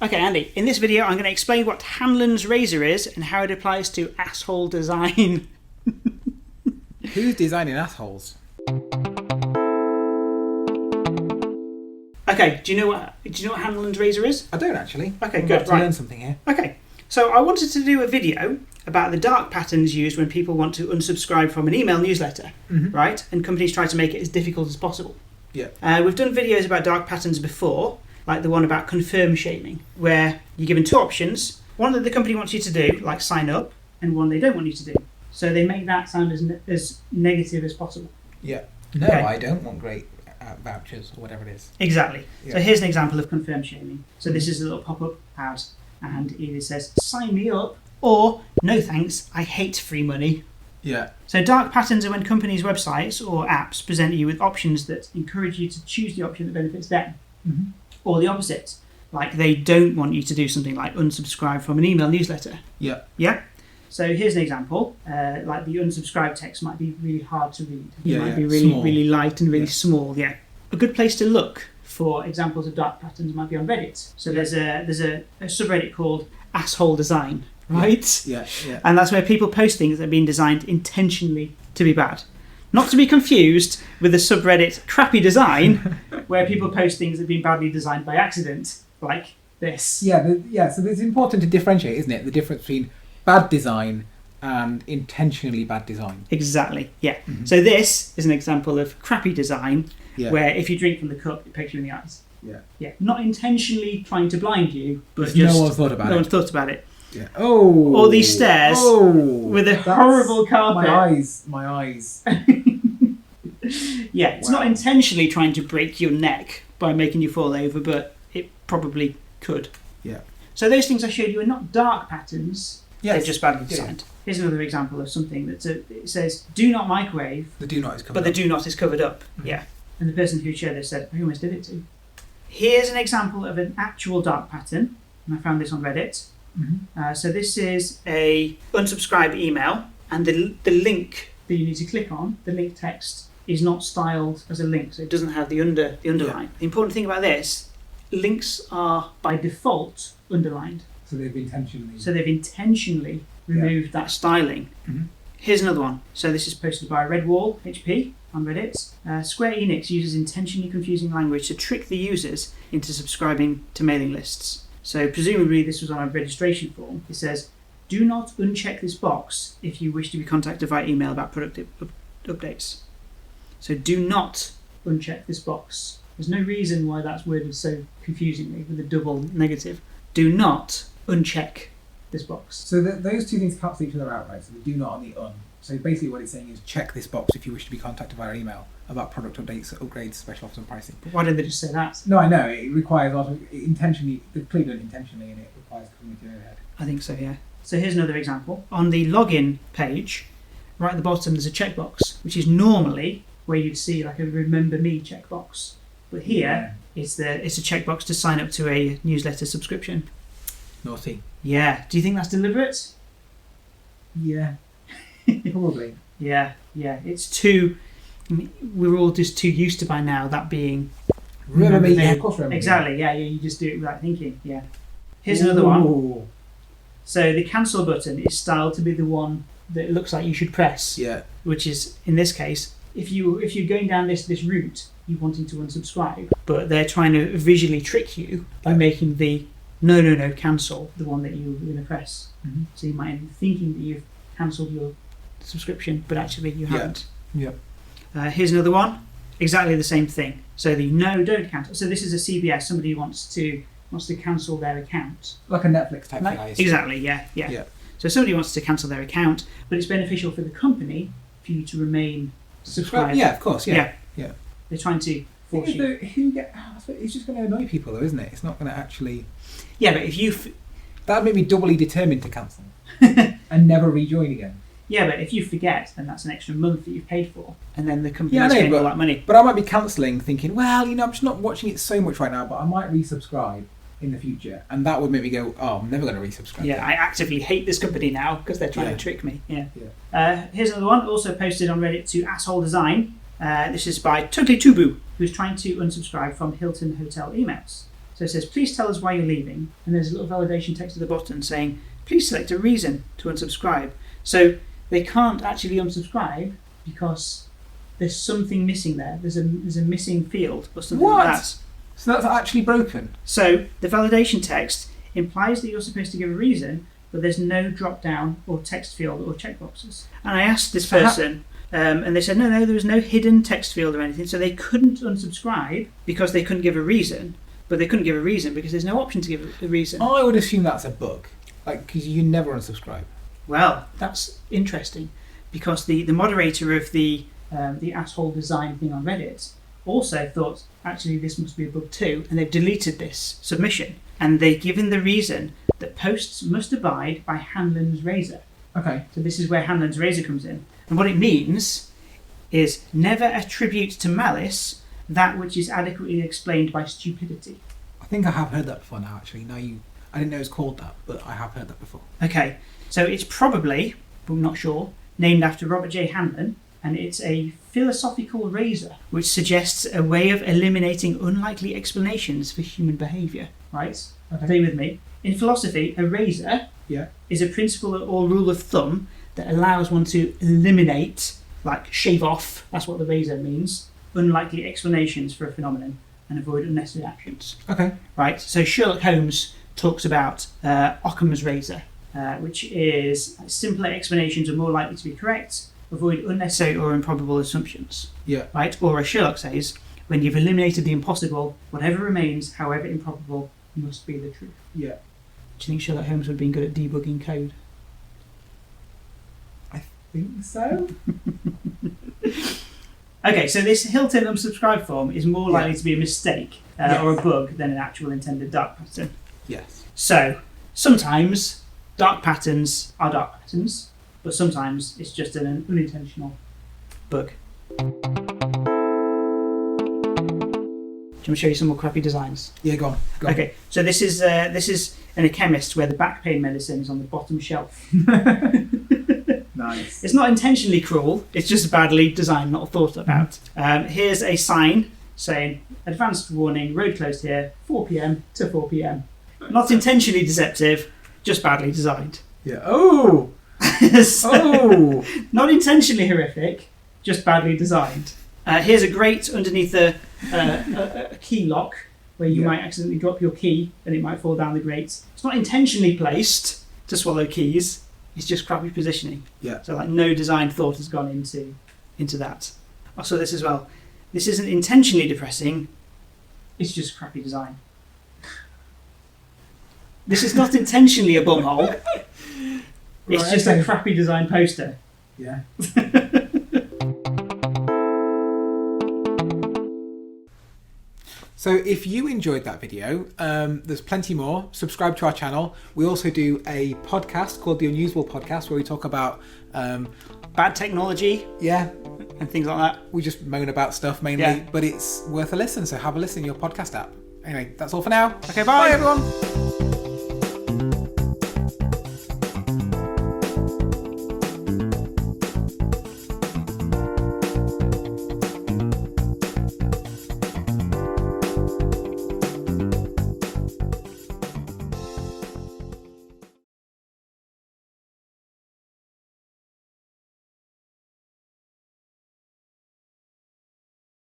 Okay, Andy, in this video I'm going to explain what Hanlon's razor is and how it applies to asshole design. Who's designing assholes? Okay, do you know what Hanlon's razor is? I don't actually. Okay, I'm good. about to learn something here. Okay, so I wanted to do a video about the dark patterns used when people want to unsubscribe from an email newsletter, right? And companies try to make it as difficult as possible. Yeah. We've done videos about dark patterns before, like the one about confirm shaming, where you're given two options, one that the company wants you to do, like sign up, and one they don't want you to do. So they make that sound as negative as possible. Yeah. No, Okay. I don't want great vouchers or whatever it is. Exactly. Yeah. So here's an example of confirm shaming. So this is a little pop-up ad, and it either says, sign me up, or no thanks, I hate free money. Yeah. So dark patterns are when companies' websites or apps present you with options that encourage you to choose the option that benefits them. Mm-hmm. Or the opposite. Like they don't want you to do something like unsubscribe from an email newsletter. Yeah. Yeah? So here's an example. Like the unsubscribe text might be really hard to read. It might be really, small. really light and really small. Yeah. A good place to look for examples of dark patterns might be on Reddit. So there's a subreddit called Asshole Design, right? Yeah. Yeah. And that's where people post things that have been designed intentionally to be bad. Not to be confused with the subreddit Crappy Design, where people post things that have been badly designed by accident, like this. Yeah. So it's important to differentiate, isn't it? The difference between bad design and intentionally bad design. Exactly, yeah. Mm-hmm. So this is an example of crappy design, Yeah. where if you drink from the cup, it pokes you in the eyes. Yeah. Yeah, not intentionally trying to blind you, but Because just no one's thought about no it. one's thought about it. Yeah. Oh. Or these stairs with a That's horrible carpet. My eyes. Yeah, it's not intentionally trying to break your neck by making you fall over, but it probably could. Yeah. So those things I showed you are not dark patterns, Yes. they're just badly designed. Here's another example of something that it says, do not microwave, The do not is covered but the up. do not is covered up. Mhm. Yeah. And the person who shared this said, I almost did it too. Here's an example of an actual dark pattern, and I found this on Reddit. Mhm. So this is a unsubscribe email, and the link that you need to click on, the link text, is not styled as a link, so it doesn't have the underline. The important thing about this, links are by default underlined. So they've intentionally removed that styling. Mhm. Here's another one. So this is posted by Redwall HP on Reddit. Square Enix uses intentionally confusing language to trick the users into subscribing to mailing lists. So presumably this was on a registration form. It says, do not uncheck this box if you wish to be contacted via email about product updates. So do not uncheck this box. There's no reason why that's worded so confusingly with a double negative. Do not uncheck this box. So those two things cancel each other out, right? So the do not and the un. So basically what it's saying is check this box if you wish to be contacted via email about product updates, upgrades, special offers and pricing. But why didn't they just say that? No, I know. It requires also intentionally, they've clearly done it intentionally, and it requires community overhead. I think so, yeah. So here's another example. On the login page, right at the bottom, there's a checkbox, which is normally where you'd see like a remember me checkbox. But here, it's a checkbox to sign up to a newsletter subscription. Naughty. Yeah. Do you think that's deliberate? Yeah. Probably. Yeah. It's too... We're all just too used to by now that being... Remember me? me. Yeah, of course remember me. Exactly, yeah, you just do it without thinking, yeah. Here's another one. So the cancel button is styled to be the one that it looks like you should press. Yeah. Which is, in this case, if you're going down this route, you wanting to unsubscribe, but they're trying to visually trick you by making the no, cancel the one that you're going to press. Mm-hmm. So you might end up thinking that you've cancelled your subscription, but actually you haven't. Yeah. Here's another one. Exactly the same thing. So the no, don't cancel. So this is a CBS. Somebody who wants to cancel their account. Like a Netflix type thing. Exactly. Yeah. So somebody wants to cancel their account, but it's beneficial for the company for you to remain subscribed. Yeah, of course. Yeah. They're trying to force you. It's just going to annoy people, though, isn't it? It's not going to actually. Yeah, but if you. That'd make me doubly determined to cancel and never rejoin again. Yeah, but if you forget, then that's an extra month that you've paid for, and then the company's getting all that money. But I might be cancelling, thinking, well, I'm just not watching it so much right now, but I might resubscribe in the future, and that would make me go, oh, I'm never going to resubscribe. Yeah, I actively hate this company now because they're trying to trick me. Yeah. Here's another one, also posted on Reddit to Asshole Design. This is by Totally Tubu, who's trying to unsubscribe from Hilton Hotel emails. So it says, please tell us why you're leaving. And there's a little validation text at the bottom saying, please select a reason to unsubscribe. So they can't actually unsubscribe because there's something missing there. There's a missing field or something like that. So that's actually broken? So the validation text implies that you're supposed to give a reason, but there's no drop down or text field or checkboxes. And I asked this person, and they said, no, there was no hidden text field or anything. So they couldn't unsubscribe because they couldn't give a reason, but they couldn't give a reason because there's no option to give a reason. I would assume that's a bug, because you never unsubscribe. Well, that's interesting because the moderator of the asshole design thing on Reddit also thought, actually, this must be a bug too, and they've deleted this submission. And they've given the reason that posts must abide by Hanlon's razor. Okay. So this is where Hanlon's razor comes in. And what it means is never attribute to malice that which is adequately explained by stupidity. I think I have heard that before now, actually. I didn't know it was called that, but I have heard that before. Okay, so it's probably, but I'm not sure, named after Robert J. Hanlon, and it's a philosophical razor, which suggests a way of eliminating unlikely explanations for human behaviour. Right? Okay. Stay with me. In philosophy, a razor is a principle or rule of thumb that allows one to eliminate, like shave off, that's what the razor means, unlikely explanations for a phenomenon and avoid unnecessary actions. Okay. Right? So Sherlock Holmes talks about Occam's razor, which is simpler explanations are more likely to be correct, avoid unnecessary or improbable assumptions. Yeah. Right? Or as Sherlock says, when you've eliminated the impossible, whatever remains, however improbable, must be the truth. Yeah. Do you think Sherlock Holmes would have been good at debugging code? I think so. Okay, so this Hilton unsubscribe form is more likely to be a mistake or a bug than an actual intended dark pattern. Yes. So, sometimes dark patterns are dark patterns, but sometimes it's just an unintentional bug. Do you want me to show you some more crappy designs? Yeah, go on. Okay, so this is in a chemist where the back pain medicine is on the bottom shelf. Nice. It's not intentionally cruel, it's just badly designed, not thought about. Here's a sign saying, advanced warning, road closed here, 4 p.m. to 4 p.m. Not intentionally deceptive, just badly designed. Yeah. Oh! So, not intentionally horrific, just badly designed. Here's a grate underneath a key lock where you might accidentally drop your key and it might fall down the grate. It's not intentionally placed to swallow keys, it's just crappy positioning. Yeah. So like no design thought has gone into that. I saw this as well. This isn't intentionally depressing, it's just crappy design. This is not intentionally a bumhole, it's just a crappy design poster. Yeah. So if you enjoyed that video, there's plenty more. Subscribe to our channel. We also do a podcast called the Unusable Podcast where we talk about bad technology and things like that. We just moan about stuff mainly, but it's worth a listen, so have a listen in your podcast app. Anyway, that's all for now. Okay, bye. Bye everyone.